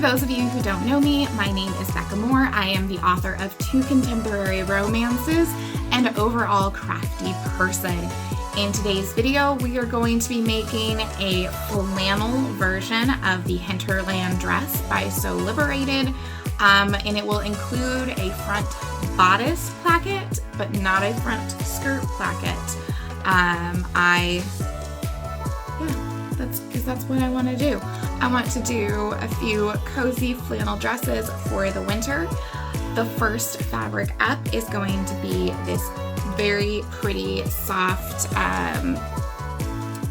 those of you who don't know me, my name is Becca Moore. I am the author of 2 contemporary romances and overall crafty person. In today's video, we are going to be making a flannel version of the Hinterland dress by Sew Liberated, and it will include a front bodice placket, but not a front skirt placket. That's because that's what I want to do. I want to do a few cozy flannel dresses for the winter. The first fabric up is going to be this very pretty, soft,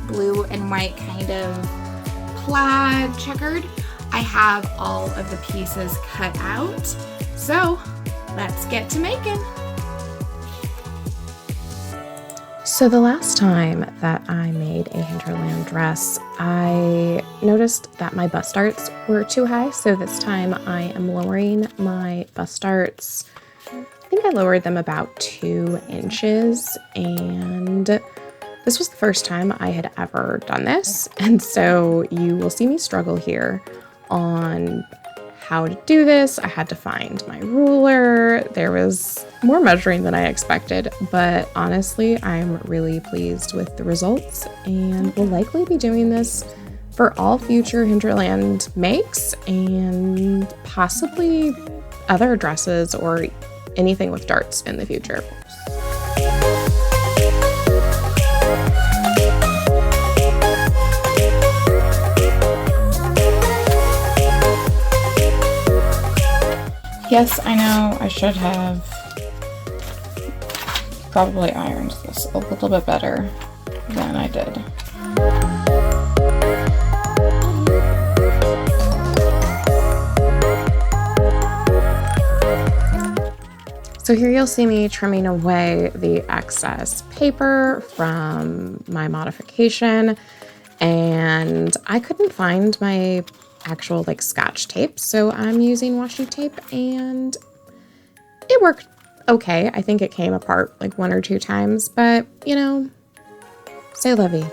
blue and white kind of plaid checkered. I have all of the pieces cut out, so let's get to making. So the last time that I made a Hinterland dress, I noticed that my bust darts were too high. So this time I am lowering my bust darts. I think I lowered them about 2 inches, and this was the first time I had ever done this. And so you will see me struggle here on how to do this. I had to find my ruler. There was more measuring than I expected, but honestly, I'm really pleased with the results and will likely be doing this for all future Hinterland makes and possibly other dresses or anything with darts in the future. Yes, I know I should have probably ironed this a little bit better than I did. So here you'll see me trimming away the excess paper from my modification, and I couldn't find my actual Scotch tape, so I'm using washi tape, and it worked okay. I think it came apart 1 or 2 times, but you know, c'est la vie.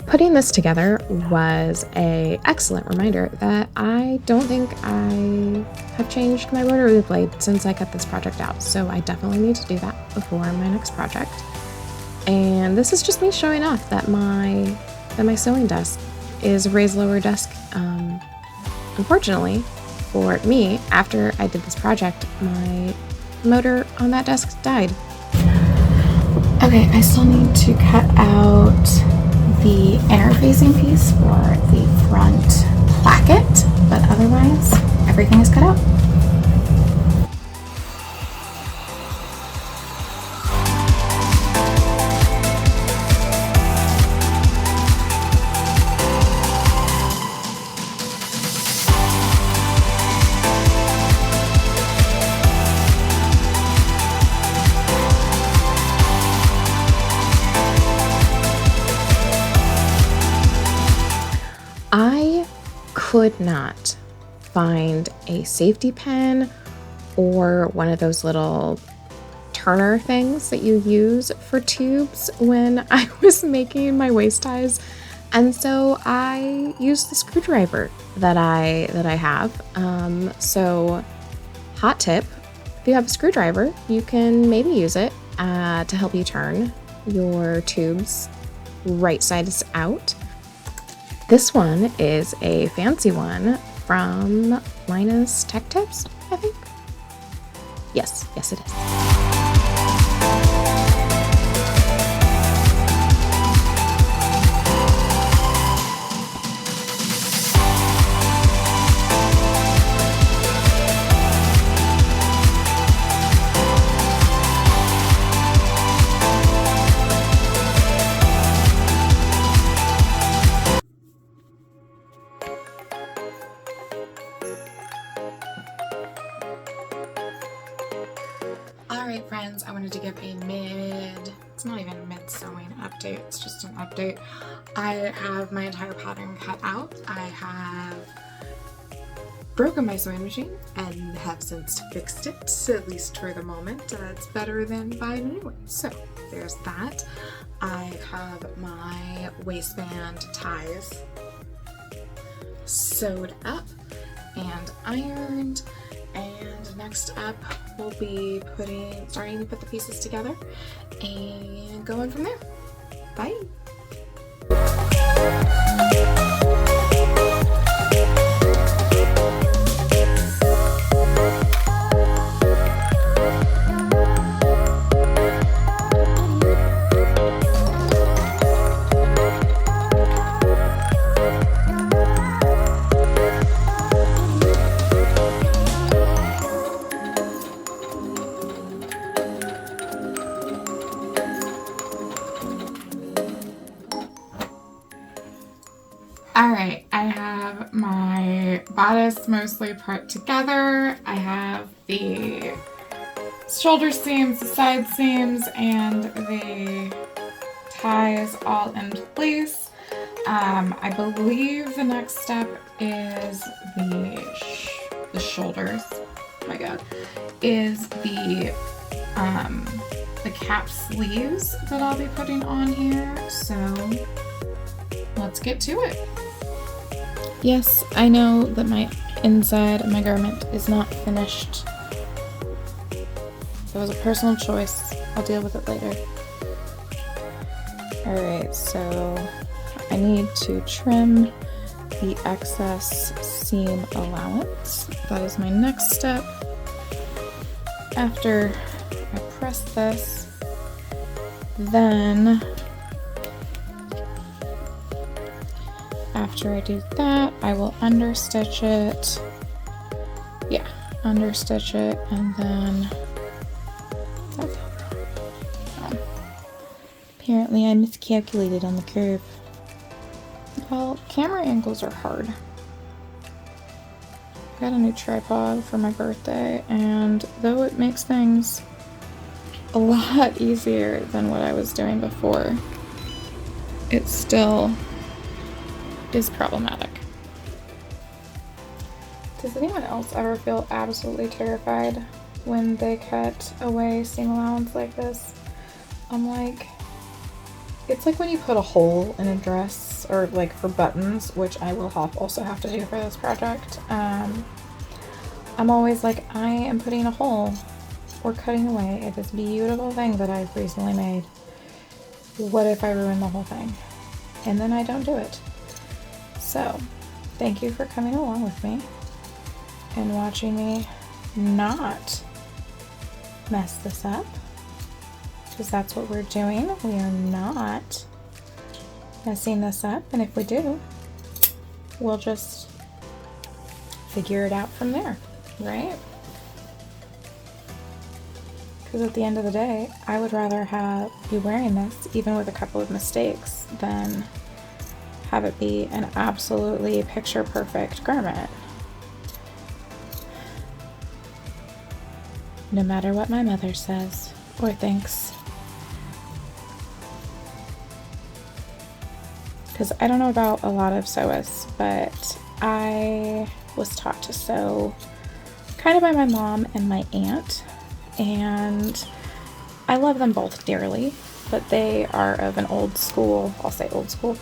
Putting this together was an excellent reminder that I don't think I have changed my rotary blade since I cut this project out, so I definitely need to do that before my next project. And this is just me showing off that my sewing desk is a raised lower desk. Unfortunately for me, after I did this project, my motor on that desk died. Okay, I still need to cut out the interfacing piece for the front placket, but otherwise everything is cut out. I could not find a safety pin or one of those little turner things that you use for tubes when I was making my waist ties, and so I used the screwdriver that I have. So hot tip, if you have a screwdriver, you can maybe use it to help you turn your tubes right sides out. This one is a fancy one from Lina's Tech Tips, I think. Yes, it is. I wanted to give it's not even mid sewing update, it's just an update. I have my entire pattern cut out. I have broken my sewing machine and have since fixed it, at least for the moment. It's better than buying a new one. So there's that. I have my waistband ties sewed up and ironed, and next up we'll be starting to put the pieces together and going from there. Bye. Alright, I have my bodice mostly put together. I have the shoulder seams, the side seams, and the ties all in place. I believe the next step is the shoulders. Oh my god. Is the cap sleeves that I'll be putting on here. So let's get to it. Yes, I know that my inside of my garment is not finished. It was a personal choice. I'll deal with it later. Alright, so I need to trim the excess seam allowance. That is my next step. After I press this, then after I do that, I will understitch it. Yeah, understitch it, and then apparently I miscalculated on the curve. Well, camera angles are hard. I got a new tripod for my birthday, and though it makes things a lot easier than what I was doing before, it still is problematic. Does anyone else ever feel absolutely terrified when they cut away seam allowance like this? I'm like, it's like when you put a hole in a dress, or like for buttons, which I will also have to do for this project. I'm always like, I am putting a hole or cutting away at this beautiful thing that I've recently made. What if I ruin the whole thing? And then I don't do it. So, thank you for coming along with me and watching me not mess this up, because that's what we're doing. We are not messing this up, and if we do, we'll just figure it out from there, right? Because at the end of the day, I would rather be wearing this, even with a couple of mistakes, than have it be an absolutely picture perfect garment. No matter what my mother says or thinks. Because I don't know about a lot of sewists, but I was taught to sew kind of by my mom and my aunt, and I love them both dearly, but they are of an old school, I'll say old school,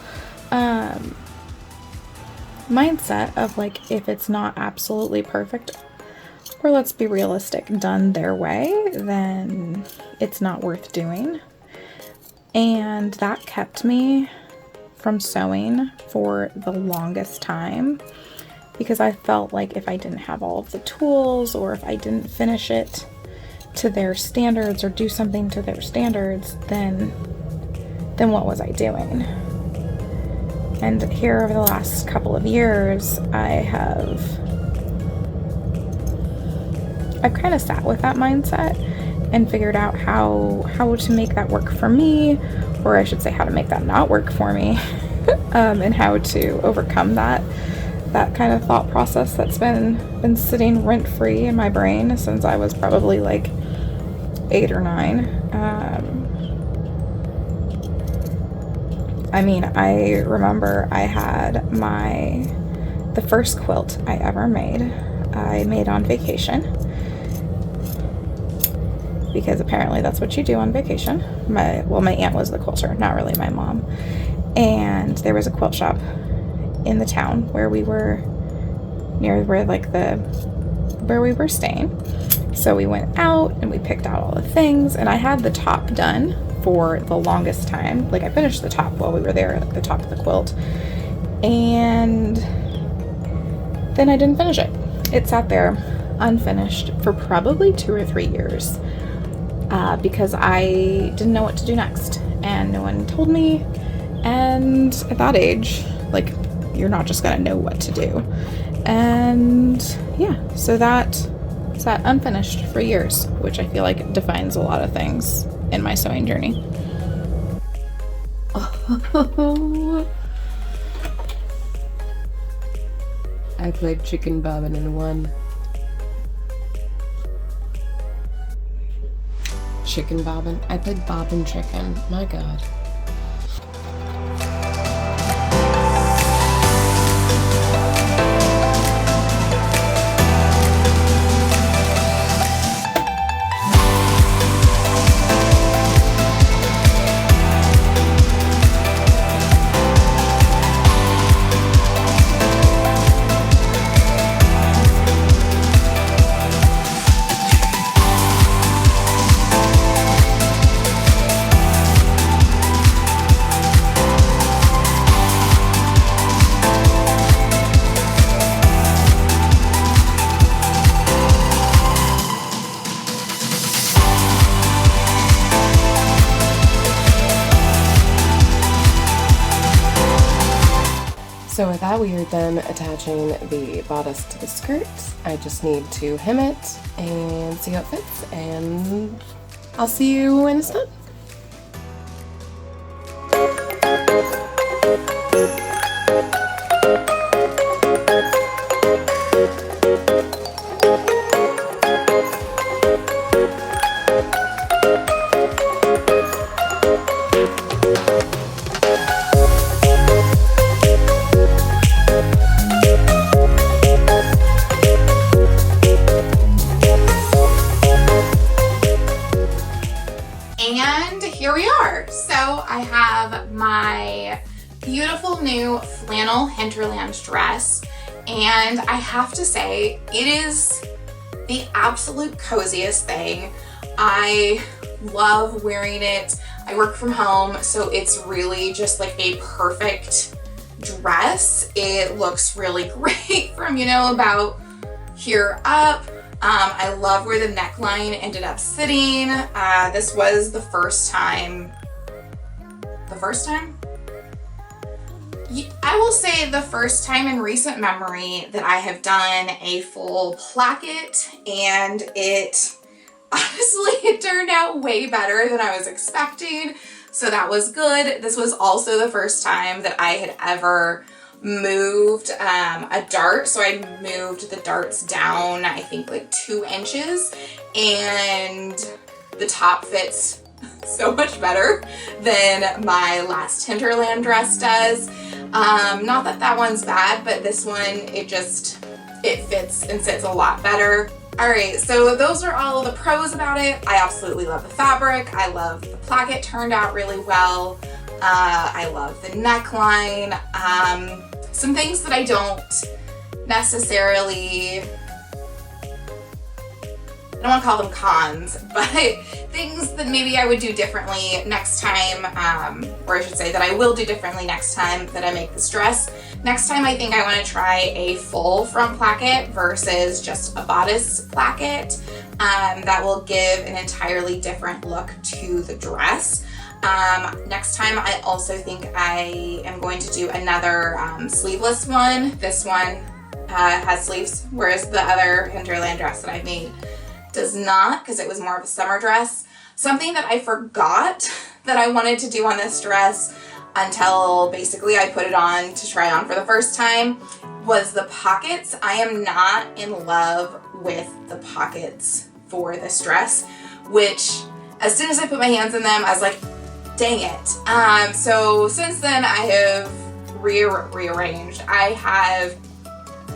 mindset of like, if it's not absolutely perfect, or let's be realistic, done their way, then it's not worth doing. And that kept me from sewing for the longest time, because I felt like if I didn't have all of the tools, or if I didn't finish it to their standards or do something to their standards, then what was I doing? And here over the last couple of years, I've kind of sat with that mindset and figured out how to make that work for me, or I should say how to make that not work for me, and how to overcome that kind of thought process that's been sitting rent-free in my brain since I was probably like 8 or 9. I mean, I remember I had the first quilt I ever made, I made on vacation, because apparently that's what you do on vacation. My aunt was the quilter, not really my mom. And there was a quilt shop in the town where we were, near where we were staying. So we went out and we picked out all the things, and I had the top done for the longest time. Like, I finished the top while we were there, like the top of the quilt, and then I didn't finish it. It sat there unfinished for probably 2 or 3 years because I didn't know what to do next, and no one told me. And at that age, like, you're not just gonna know what to do. And yeah, so that sat unfinished for years, which I feel like defines a lot of things in my sewing journey. I played chicken bobbin in one. Chicken bobbin? I played bobbin chicken. My God. So with that, we are done attaching the bodice to the skirt. I just need to hem it and see how it fits, and I'll see you when it's done. And here we are. So I have my beautiful new flannel hinterland dress, and I have to say it is the absolute coziest thing. I love wearing it. I work from home, so it's really just like a perfect dress. It looks really great from, about here up. I love where the neckline ended up sitting. This was the first time? I will say the first time in recent memory that I have done a full placket, and it turned out way better than I was expecting. So that was good. This was also the first time that I had ever moved a dart. So I moved the darts down, I think like 2 inches, and the top fits so much better than my last hinterland dress does. Not that that one's bad, but this one, it fits and sits a lot better. All right, so those are all of the pros about it. I absolutely love the fabric. I love the placket, turned out really well. I love the neckline. Some things that I don't necessarily, I don't want to call them cons, but things that maybe I would do differently next time, or I should say that I will do differently next time that I make this dress. Next time, I think I want to try a full front placket versus just a bodice placket. That will give an entirely different look to the dress. Next time, I also think I am going to do another sleeveless one. This one has sleeves, whereas the other hinterland dress that I made does not, because it was more of a summer dress. Something that I forgot that I wanted to do on this dress until basically I put it on to try on for the first time was the pockets. I am not in love with the pockets for this dress. which as soon as I put my hands in them, I was like, dang it. So since then I have rearranged. I have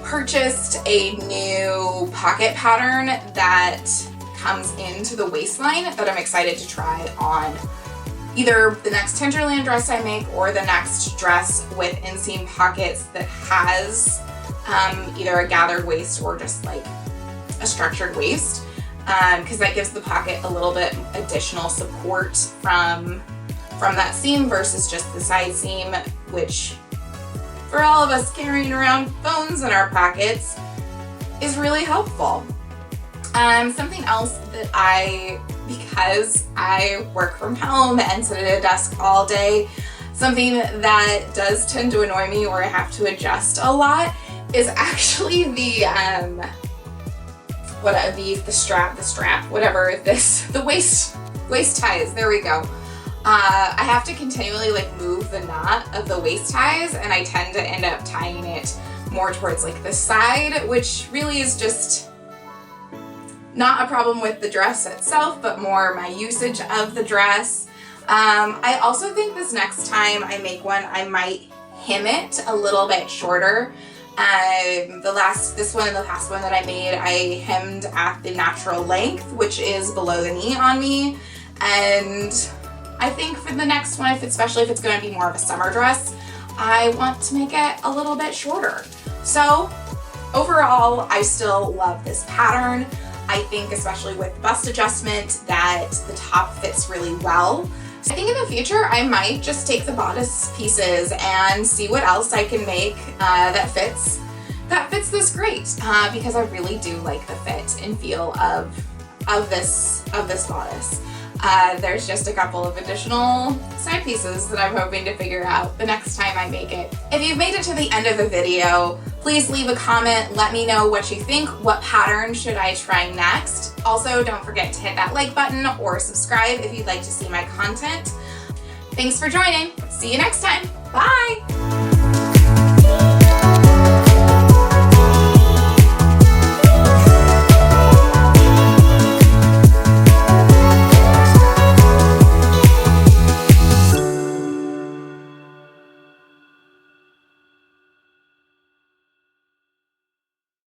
purchased a new pocket pattern that comes into the waistline that I'm excited to try on either the next Hinterland dress I make or the next dress with inseam pockets that has either a gathered waist or just like a structured waist, because that gives the pocket a little bit additional support from that seam versus just the side seam, which for all of us carrying around phones in our pockets is really helpful. Something else that because I work from home and sit at a desk all day, something that does tend to annoy me or I have to adjust a lot is actually the waist ties. There we go. I have to continually like move the knot of the waist ties, and I tend to end up tying it more towards like the side, which really is just not a problem with the dress itself, but more my usage of the dress. I also think this next time I make one, I might hem it a little bit shorter. The last one that I made, I hemmed at the natural length, which is below the knee on me. And I think for the next one, especially if it's going to be more of a summer dress, I want to make it a little bit shorter. So overall, I still love this pattern. I think especially with bust adjustment that the top fits really well. I think in the future I might just take the bodice pieces and see what else I can make that fits this great, because I really do like the fit and feel of this bodice. There's just a couple of additional side pieces that I'm hoping to figure out the next time I make it. If you've made it to the end of the video, please leave a comment. Let me know what you think. What pattern should I try next? Also, don't forget to hit that like button or subscribe if you'd like to see my content. Thanks for joining. See you next time. Bye!